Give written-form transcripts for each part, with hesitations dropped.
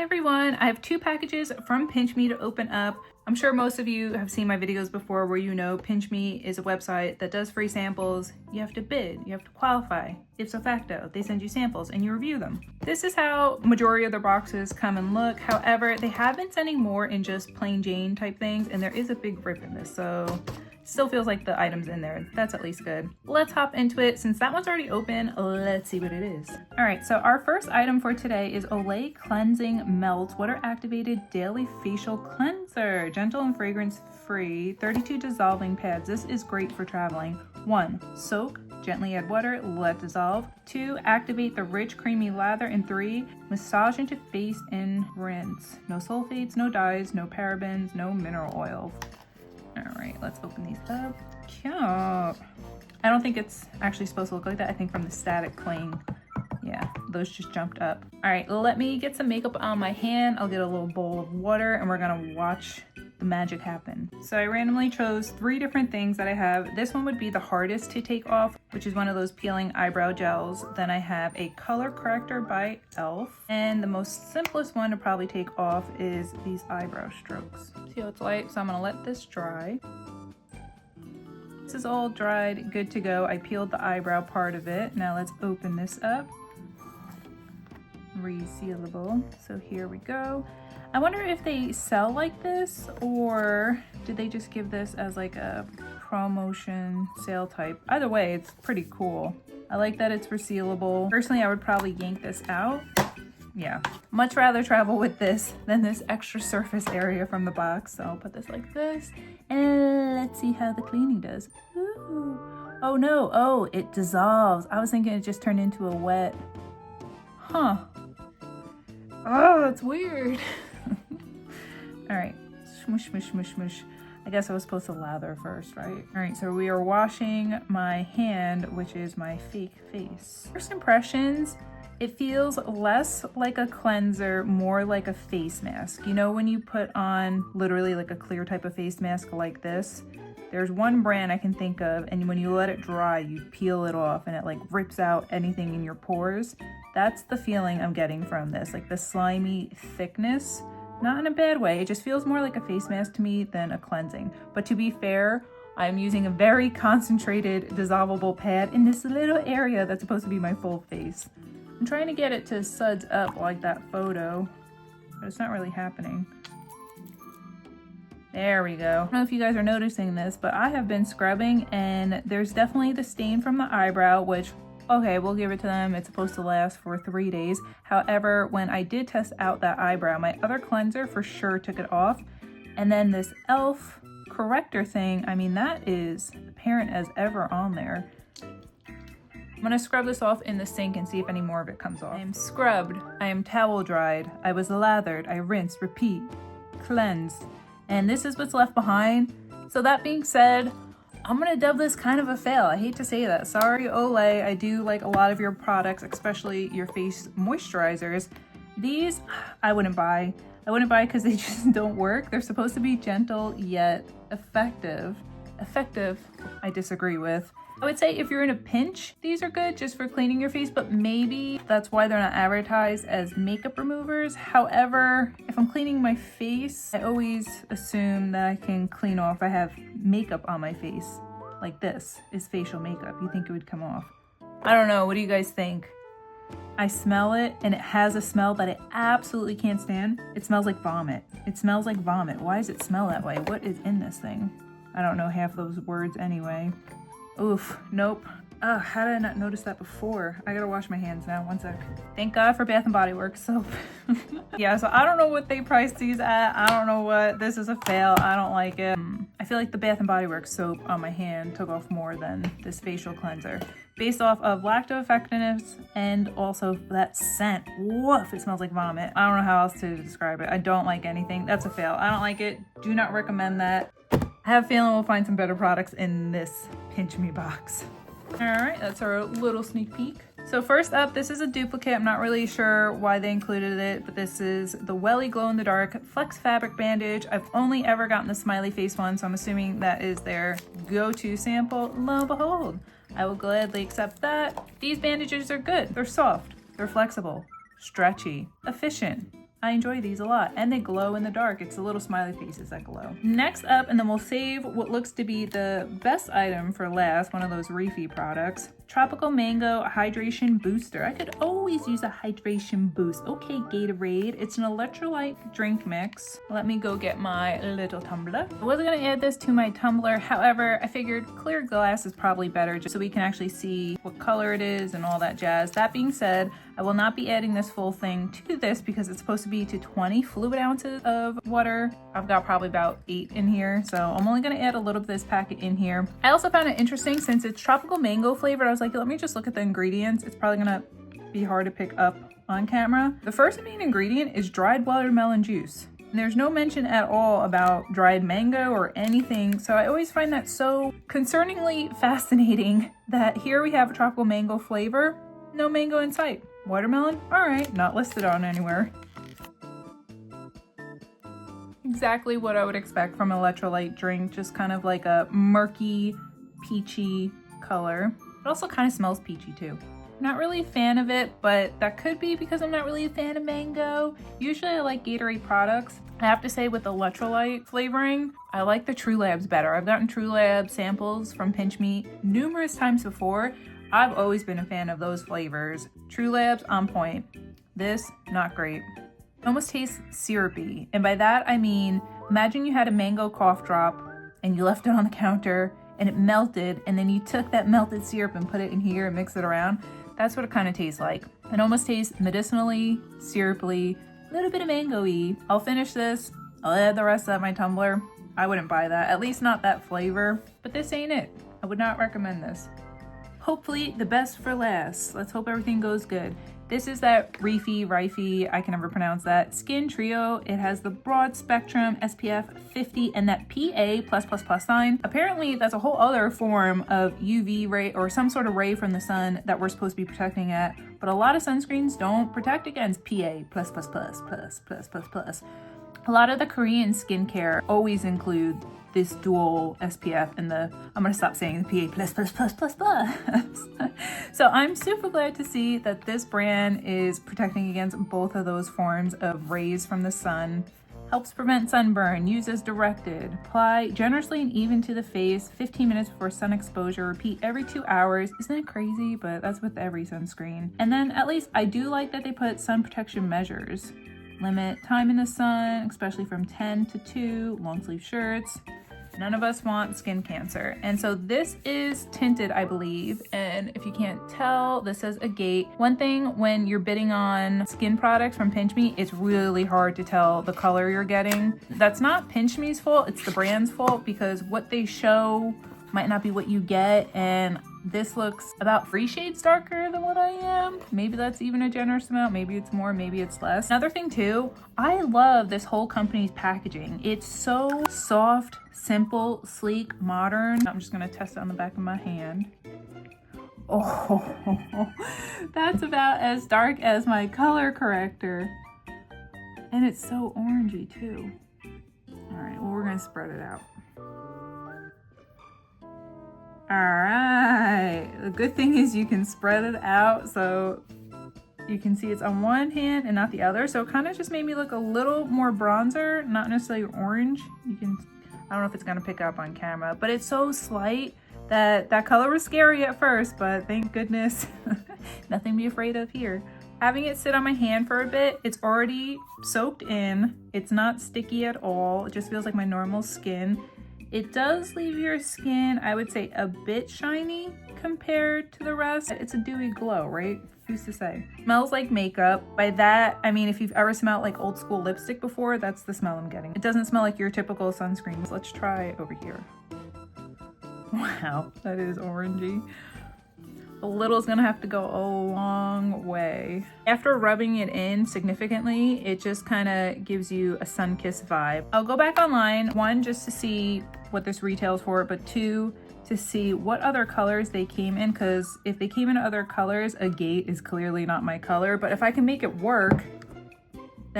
Hi everyone, I have 2 packages from Pinchme to open up. I'm sure most of you have seen my videos before where you know Pinchme is a website that does free samples. You have to bid, you have to qualify. Ipso facto, they send you samples and you review them. This is how majority of their boxes come and look. However, they have been sending more in just plain Jane type things, and there is a big rip in this, so still feels like the item's in there. That's at least good. Let's hop into it. Since that one's already open, let's see what it is. All right, so our first item for today is Olay Cleansing Melt Water Activated Daily Facial Cleanser. Gentle and fragrance free, 32 dissolving pads. This is great for traveling. 1, soak, gently add water, let dissolve. 2, activate the rich creamy lather. And 3, massage into face and rinse. No sulfates, no dyes, no parabens, no mineral oils. All right, let's open these up. Cute. I don't think it's actually supposed to look like that. I think from the static cling, yeah, those just jumped up. All right, let me get some makeup on my hand. I'll get a little bowl of water and we're gonna watch the magic happen. So I randomly chose 3 different things that I have. This one would be the hardest to take off, which is one of those peeling eyebrow gels. Then I have a color corrector by e.l.f. And the most simplest one to probably take off is these eyebrow strokes. See how it's light? So I'm gonna let this dry. This is all dried, good to go. I peeled the eyebrow part of it. Now let's open this up. Resealable. So here we go. I wonder if they sell like this, or did they just give this as like a promotion sale type? Either way, it's pretty cool. I like that it's resealable. Personally, I would probably yank this out. Yeah, much rather travel with this than this extra surface area from the box. So I'll put this like this, and let's see how the cleaning does. Ooh. Oh no, oh, it dissolves. I was thinking it just turned into a wet. Huh. Oh, that's weird. All right, smush, smush, smush, smush. I guess I was supposed to lather first, right? All right, so we are washing my hand, which is my fake face. First impressions, it feels less like a cleanser, more like a face mask. You know when you put on literally like a clear type of face mask like this? There's one brand I can think of, and when you let it dry, you peel it off and it like rips out anything in your pores. That's the feeling I'm getting from this, like the slimy thickness. Not in a bad way, it just feels more like a face mask to me than a cleansing. But to be fair, I'm using a very concentrated dissolvable pad in this little area that's supposed to be my full face. I'm trying to get it to suds up like that photo, but it's not really happening. There we go. I don't know if you guys are noticing this, but I have been scrubbing and there's definitely the stain from the eyebrow, which, okay, we'll give it to them. It's supposed to last for 3 days. However, when I did test out that eyebrow, my other cleanser for sure took it off. And then this e.l.f. corrector thing, I mean, that is apparent as ever on there. I'm gonna scrub this off in the sink and see if any more of it comes off. I am scrubbed, I am towel dried, I was lathered, I rinsed, repeat, cleansed. And this is what's left behind. So that being said, I'm gonna dub this kind of a fail. I hate to say that. Sorry, Olay. I do like a lot of your products, especially your face moisturizers. These, I wouldn't buy. I wouldn't buy because they just don't work. They're supposed to be gentle yet effective. Effective, I disagree with. I would say if you're in a pinch, these are good just for cleaning your face, but maybe that's why they're not advertised as makeup removers. However, if I'm cleaning my face, I always assume that I can clean off. I have makeup on my face. Like this is facial makeup. You think it would come off. I don't know. What do you guys think? I smell it and it has a smell that I absolutely can't stand. It smells like vomit. It smells like vomit. Why does it smell that way? What is in this thing? I don't know half those words anyway. Oof, nope. Ugh, how did I not notice that before? I gotta wash my hands now, 1 sec. Thank God for Bath & Body Works soap. Yeah, so I don't know what they priced these at. I don't know what, this is a fail. I don't like it. I feel like the Bath & Body Works soap on my hand took off more than this facial cleanser. Based off of lacto effectiveness and also that scent. Woof, it smells like vomit. I don't know how else to describe it. I don't like anything. That's a fail. I don't like it. Do not recommend that. I have a feeling we'll find some better products in this Pinchme box. All right, that's our little sneak peek. So first up, this is a duplicate. I'm not really sure why they included it, but this is the Welly Glow in the Dark Flex Fabric Bandage. I've only ever gotten the smiley face one, so I'm assuming that is their go-to sample. Lo and behold, I will gladly accept that. These bandages are good. They're soft, they're flexible, stretchy, efficient. I enjoy these a lot, and they glow in the dark. It's the little smiley faces that glow. Next up, and then we'll save what looks to be the best item for last, one of those Reefy products. Tropical Mango Hydration Booster. I could always use a hydration boost. Okay, Gatorade. It's an electrolyte drink mix. Let me go get my little tumbler. I wasn't gonna add this to my tumbler. However, I figured clear glass is probably better just so we can actually see what color it is and all that jazz. That being said, I will not be adding this full thing to this because it's supposed to be to 20 fluid ounces of water. I've got probably about 8 in here, so I'm only gonna add a little bit of this packet in here. I also found it interesting since it's tropical mango flavored. I was like, let me just look at the ingredients. It's probably gonna be hard to pick up on camera. The first main ingredient is dried watermelon juice. And there's no mention at all about dried mango or anything, so I always find that so concerningly fascinating that here we have a tropical mango flavor, no mango in sight. Watermelon? All right, not listed on anywhere. Exactly what I would expect from an electrolyte drink, just kind of like a murky, peachy color. It also kind of smells peachy too. Not really a fan of it, but that could be because I'm not really a fan of mango. Usually I like Gatorade products. I have to say with electrolyte flavoring, I like the True Labs better. I've gotten True Lab samples from Pinchme numerous times before. I've always been a fan of those flavors. True Labs on point. This, not great. It almost tastes syrupy. And by that I mean, imagine you had a mango cough drop and you left it on the counter and it melted, and then you took that melted syrup and put it in here and mix it around. That's what it kind of tastes like. It almost tastes medicinally, syrupy, a little bit of mango-y. I'll finish this. I'll add the rest of my tumbler. I wouldn't buy that, at least not that flavor. But this ain't it. I would not recommend this. Hopefully the best for last. Let's hope everything goes good. This is that Reefy, I can never pronounce that, Skin Trio. It has the broad spectrum SPF 50 and that PA+++ sign. Apparently that's a whole other form of UV ray or some sort of ray from the sun that we're supposed to be protecting at, but a lot of sunscreens don't protect against PA++++++++. A lot of the Korean skincare always include this dual SPF and I'm gonna stop saying the PA+++++. So I'm super glad to see that this brand is protecting against both of those forms of rays from the sun. Helps prevent sunburn, use as directed. Apply generously and even to the face, 15 minutes before sun exposure, repeat every 2 hours. Isn't it crazy? But that's with every sunscreen. And then at least I do like that they put sun protection measures. Limit time in the sun, especially from 10 to 2, long sleeve shirts. None of us want skin cancer. And so this is tinted, I believe. And if you can't tell, this says Agate. One thing when you're bidding on skin products from Pinchme, it's really hard to tell the color you're getting. That's not Pinchme's fault, it's the brand's fault because what they show might not be what you get. And this looks about 3 shades darker than what I am. Maybe that's even a generous amount. Maybe it's more, maybe it's less. Another thing too, I love this whole company's packaging. It's so soft, simple, sleek, modern. I'm just gonna test it on the back of my hand. Oh, that's about as dark as my color corrector. And it's so orangey too. All right, well, we're gonna spread it out. All right, the good thing is you can spread it out so you can see it's on one hand and not the other. So it kind of just made me look a little more bronzer, not necessarily orange. I don't know if it's gonna pick up on camera, but it's so slight that that color was scary at first, but thank goodness, nothing to be afraid of here. Having it sit on my hand for a bit, it's already soaked in. It's not sticky at all. It just feels like my normal skin. It does leave your skin, I would say, a bit shiny compared to the rest. It's a dewy glow, right? Who's to say? Smells like makeup. By that, I mean, if you've ever smelled like old school lipstick before, that's the smell I'm getting. It doesn't smell like your typical sunscreen. Let's try over here. Wow, that is orangey. A little's gonna have to go a long way. After rubbing it in significantly, it just kind of gives you a sun-kissed vibe. I'll go back online, 1, just to see what this retails for, but 2, to see what other colors they came in, because if they came in other colors, Agate is clearly not my color, but if I can make it work,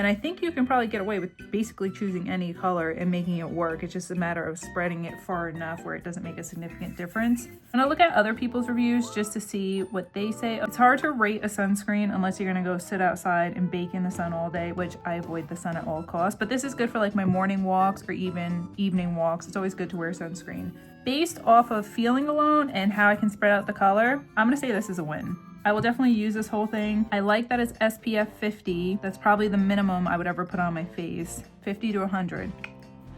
then I think you can probably get away with basically choosing any color and making it work. It's just a matter of spreading it far enough where it doesn't make a significant difference. And I look at other people's reviews just to see what they say. It's hard to rate a sunscreen unless you're gonna go sit outside and bake in the sun all day, which I avoid the sun at all costs. But this is good for like my morning walks or even evening walks. It's always good to wear sunscreen. Based off of feeling alone and how I can spread out the color, I'm gonna say this is a win. I will definitely use this whole thing. I like that it's SPF 50. That's probably the minimum I would ever put on my face, 50 to 100.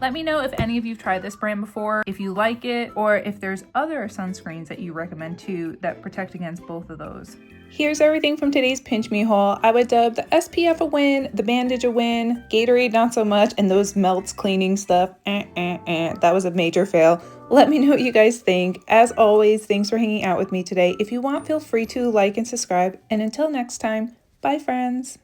Let me know if any of you've tried this brand before, if you like it, or if there's other sunscreens that you recommend too that protect against both of those. Here's everything from today's Pinch Me haul. I would dub the SPF a win, the bandage a win, Gatorade not so much, and those melts cleaning stuff, that was a major fail. Let me know what you guys think. As always, thanks for hanging out with me today. If you want, feel free to like and subscribe. And until next time, bye friends.